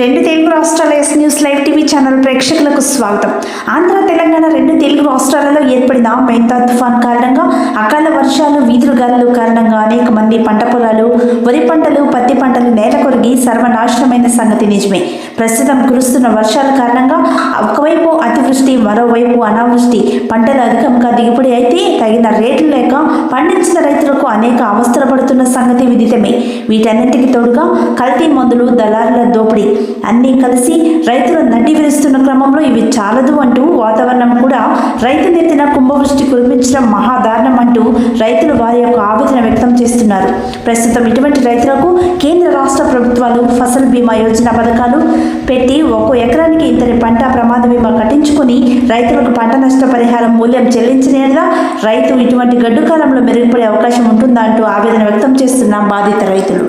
రెండు తెలుగు రాష్ట్రాల yes news live TV channel ప్రేక్షకులకు స్వాగతం. ఆంధ్ర తెలంగాణ రెండు తెలుగు రాష్ట్రాలలో ఏర్పడిన మెంతా తుఫాన్ కారణంగా అకాల వర్షాలు, వీధులు గాలులు కారణంగా అనేక మంది పంట పొలాలు, వరి పంటలు, పత్తి పంటలు నేల కొరిగి సర్వనాశనమైన సంగతి నిజమే. ప్రస్తుతం కురుస్తున్న వర్షాల కారణంగా ఒకవైపు అతివృష్టి, మరోవైపు అనావృష్టి, పంటలు అధికంగా దిగుబడి అయితే తగిన రేట్లు లేక పండించిన రైతులకు అనేక అవస్థలు పడుతున్న సంగతి విదితమే. వీటన్నింటికి తోడుగా కల్తీ మందులు, దళారుల దోపిడీ అన్నీ కలిసి రైతులు నడ్డి విరుస్తున్న క్రమంలో ఇవి చాలదు అంటూ వాతావరణం కూడా రైతు నెత్తిన కుంభవృష్టి కురిపించడం మహాదారుణం అంటూ రైతులు వారి యొక్క ఆవేదన వ్యక్తం చేస్తున్నారు. ప్రస్తుతం ఇటువంటి రైతులకు కేంద్ర రాష్ట్ర ప్రభుత్వాలు ఫసల్ బీమా యోజన పథకాలు పెట్టి ఒక్కో ఎకరానికి ఇంతటి పంట ప్రమాద బీమా కట్టించుకుని రైతులకు పంట నష్ట పరిహారం మూల్యం చెల్లించనేలా రైతు ఇటువంటి గడ్డు కాలంలో మెరుగుపడే అవకాశం ఉంటుందా అంటూ ఆవేదన వ్యక్తం చేస్తున్న బాధిత రైతులు.